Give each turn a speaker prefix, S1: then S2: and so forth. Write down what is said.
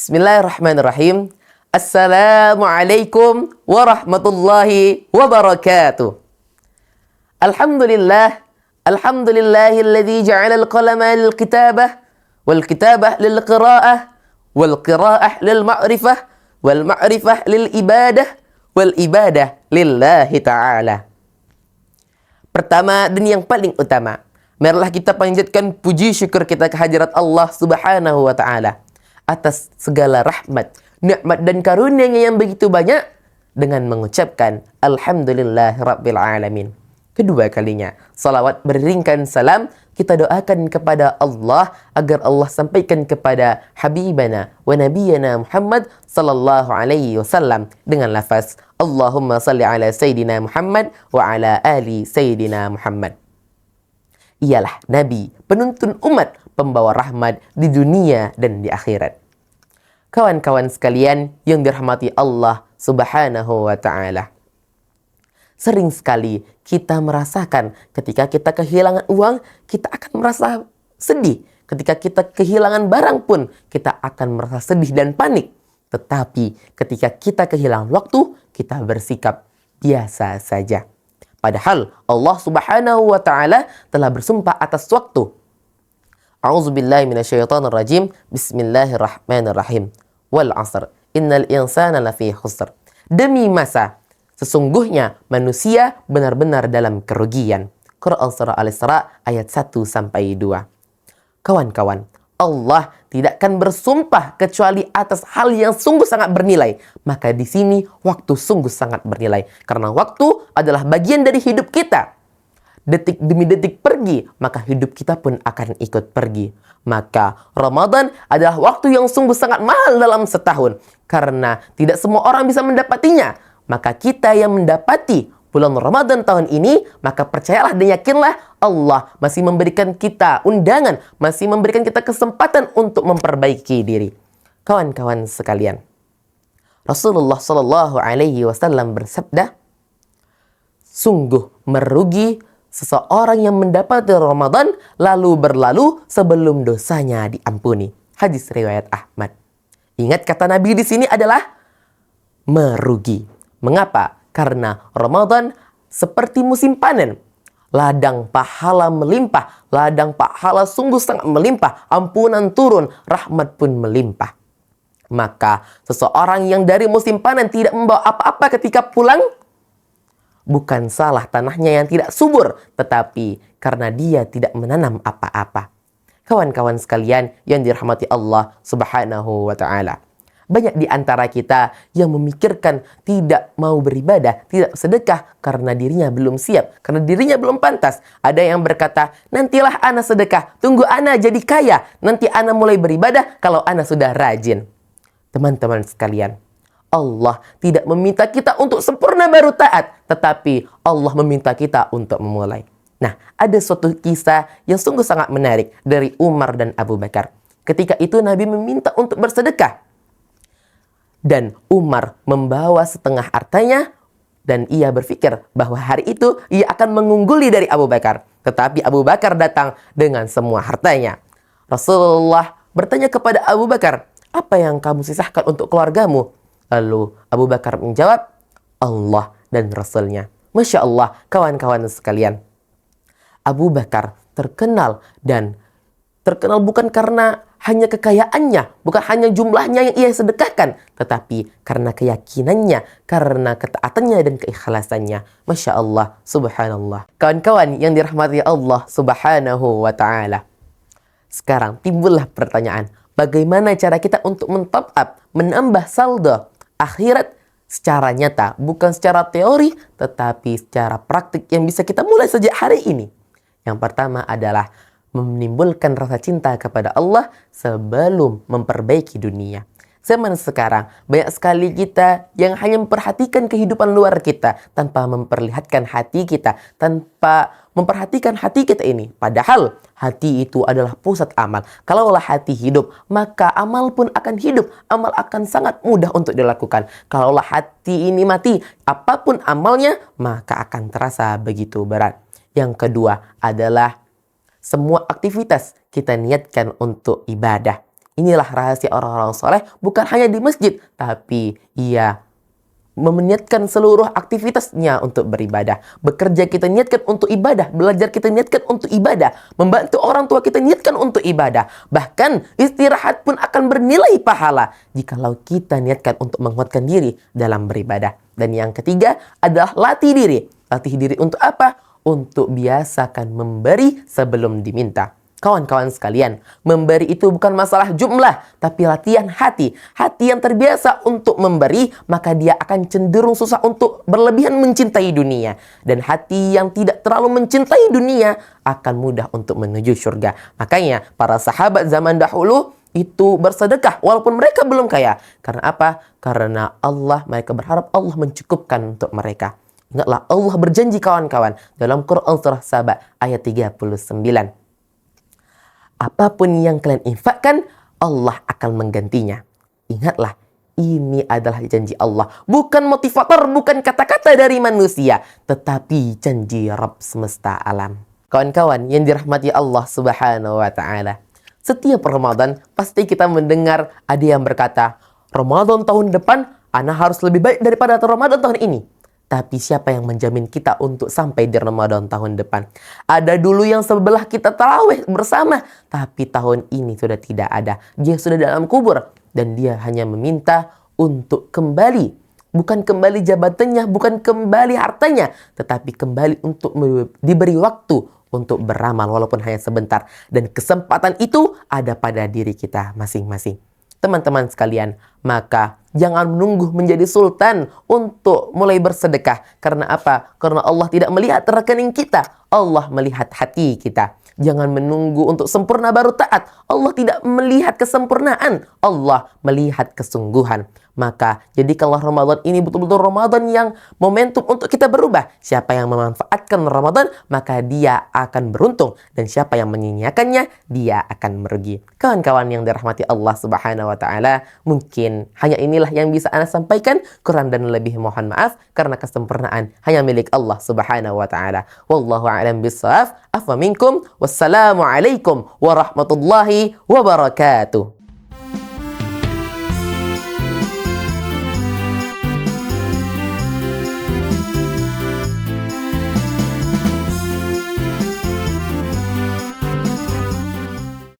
S1: Bismillahirrahmanirrahim. Assalamualaikum warahmatullahi wabarakatuh. Alhamdulillah. Alhamdulillahilladzi ja'ala al-qalama lil-kitabah wal-kitabah lil-qira'ah wal-qira'ah lil-ma'rifah wal-ma'rifah lil-ibadah wal-ibadah lillahi ta'ala. Pertama dan yang paling utama, marilah kita panjatkan puji syukur kita kehadirat Allah Subhanahu wa ta'ala atas segala rahmat, nikmat dan karunia-Nya yang begitu banyak dengan mengucapkan Alhamdulillah Rabbil Alamin. Kedua kalinya, salawat beriringkan salam kita doakan kepada Allah agar Allah sampaikan kepada Habibana wa Nabiyana Muhammad sallallahu alaihi wasallam dengan lafaz Allahumma salli ala Sayyidina Muhammad wa ala ali Sayyidina Muhammad. Ialah Nabi, penuntun umat, pembawa rahmat di dunia dan di akhirat. Kawan-kawan sekalian yang dirahmati Allah Subhanahu wa ta'ala. Sering sekali kita merasakan ketika kita kehilangan uang, kita akan merasa sedih. Ketika kita kehilangan barang pun, kita akan merasa sedih dan panik. Tetapi ketika kita kehilangan waktu, kita bersikap biasa saja. Padahal Allah Subhanahu wa ta'ala telah bersumpah atas waktu. A'udzubillahi minasyaitonirrajim. Bismillahirrahmanirrahim. Wal 'asr. Innal insana lafi khusr. Demi masa, sesungguhnya manusia benar-benar dalam kerugian. Quran surah Al-Isra ayat 1 sampai 2. Kawan-kawan, Allah tidak akan bersumpah kecuali atas hal yang sungguh sangat bernilai. Maka di sini waktu sungguh sangat bernilai. Karena waktu adalah bagian dari hidup kita. Detik demi detik pergi, maka hidup kita pun akan ikut pergi. Maka Ramadan adalah waktu yang sungguh sangat mahal dalam setahun. Karena tidak semua orang bisa mendapatinya. Maka kita yang mendapati bulan Ramadan tahun ini, maka percayalah dan yakinlah Allah masih memberikan kita undangan, masih memberikan kita kesempatan untuk memperbaiki diri. Kawan-kawan sekalian, Rasulullah Shallallahu Alaihi Wasallam bersabda, sungguh merugi seseorang yang mendapati Ramadan lalu berlalu sebelum dosanya diampuni. Hadis riwayat Ahmad. Ingat kata Nabi di sini adalah merugi. Mengapa? Karena Ramadan seperti musim panen. Ladang pahala melimpah, ladang pahala sungguh sangat melimpah, ampunan turun, rahmat pun melimpah. Maka seseorang yang dari musim panen tidak membawa apa-apa ketika pulang, bukan salah tanahnya yang tidak subur, tetapi karena dia tidak menanam apa-apa. Kawan-kawan sekalian yang dirahmati Allah Subhanahu wa ta'ala. Banyak di antara kita yang memikirkan tidak mau beribadah, tidak sedekah karena dirinya belum siap, karena dirinya belum pantas. Ada yang berkata, nantilah ana sedekah, tunggu ana jadi kaya, nanti ana mulai beribadah kalau ana sudah rajin. Teman-teman sekalian, Allah tidak meminta kita untuk sempurna baru taat, tetapi Allah meminta kita untuk memulai. Nah, ada suatu kisah yang sungguh sangat menarik dari Umar dan Abu Bakar. Ketika itu Nabi meminta untuk bersedekah. Dan Umar membawa setengah hartanya dan ia berpikir bahwa hari itu ia akan mengungguli dari Abu Bakar. Tetapi Abu Bakar datang dengan semua hartanya. Rasulullah bertanya kepada Abu Bakar, apa yang kamu sisahkan untuk keluargamu? Lalu Abu Bakar menjawab, Allah dan Rasulnya. Masya Allah, kawan-kawan sekalian. Abu Bakar terkenal bukan karena hanya kekayaannya, bukan hanya jumlahnya yang ia sedekahkan, tetapi karena keyakinannya, karena ketaatannya dan keikhlasannya. Masya Allah, subhanallah. Kawan-kawan yang dirahmati Allah Subhanahu wa ta'ala. Sekarang timbullah pertanyaan, bagaimana cara kita untuk men-top up, menambah saldo akhirat secara nyata, bukan secara teori, tetapi secara praktik yang bisa kita mulai sejak hari ini. Yang pertama adalah menimbulkan rasa cinta kepada Allah sebelum memperbaiki dunia. Zaman sekarang, banyak sekali kita yang hanya memperhatikan kehidupan luar kita tanpa memperlihatkan hati kita, tanpa memperhatikan hati kita ini. Padahal hati itu adalah pusat amal. Kalaulah hati hidup, maka amal pun akan hidup. Amal akan sangat mudah untuk dilakukan. Kalaulah hati ini mati, apapun amalnya, maka akan terasa begitu berat. Yang kedua adalah semua aktivitas kita niatkan untuk ibadah. Inilah rahasia orang-orang soleh, bukan hanya di masjid, tapi ia meniatkan seluruh aktivitasnya untuk beribadah. Bekerja kita niatkan untuk ibadah, belajar kita niatkan untuk ibadah, membantu orang tua kita niatkan untuk ibadah. Bahkan istirahat pun akan bernilai pahala jikalau kita niatkan untuk menguatkan diri dalam beribadah. Dan yang ketiga adalah latih diri. Latih diri untuk apa? Untuk biasakan memberi sebelum diminta. Kawan-kawan sekalian, memberi itu bukan masalah jumlah, tapi latihan hati. Hati yang terbiasa untuk memberi, maka dia akan cenderung susah untuk berlebihan mencintai dunia. Dan hati yang tidak terlalu mencintai dunia akan mudah untuk menuju surga. Makanya para sahabat zaman dahulu itu bersedekah walaupun mereka belum kaya. Karena apa? Karena mereka berharap Allah mencukupkan untuk mereka. Ingatlah, Allah berjanji kawan-kawan dalam Quran surah Saba ayat 39. Apapun yang kalian infakkan, Allah akan menggantinya. Ingatlah, ini adalah janji Allah. Bukan motivator, bukan kata-kata dari manusia, tetapi janji Rabb semesta alam. Kawan-kawan yang dirahmati Allah Subhanahu wa Ta'ala, setiap Ramadan pasti kita mendengar ada yang berkata, Ramadan tahun depan, ana harus lebih baik daripada Ramadan tahun ini. Tapi siapa yang menjamin kita untuk sampai di Ramadan tahun depan? Ada dulu yang sebelah kita tarawih bersama, tapi tahun ini sudah tidak ada. Dia sudah dalam kubur dan dia hanya meminta untuk kembali. Bukan kembali jabatannya, bukan kembali hartanya, tetapi kembali untuk diberi waktu untuk beramal walaupun hanya sebentar. Dan kesempatan itu ada pada diri kita masing-masing. Teman-teman sekalian, maka jangan menunggu menjadi sultan untuk mulai bersedekah. Karena apa? Karena Allah tidak melihat rekening kita. Allah melihat hati kita. Jangan menunggu untuk sempurna baru taat. Allah tidak melihat kesempurnaan. Allah melihat kesungguhan. Maka jadikanlah Ramadan ini betul-betul Ramadan yang momentum untuk kita berubah. Siapa yang memanfaatkan Ramadan, maka dia akan beruntung. Dan siapa yang menyia-nyiakannya, dia akan merugi. Kawan-kawan yang dirahmati Allah Subhanahu wa Ta'ala, mungkin hanya inilah yang bisa Ana sampaikan. Kurang dan lebih mohon maaf, karena kesempurnaan hanya milik Allah Subhanahu wa Ta'ala. Wallahu a'lam bishawab. Afwa minkum. Wassalamualaikum warahmatullahi wabarakatuh.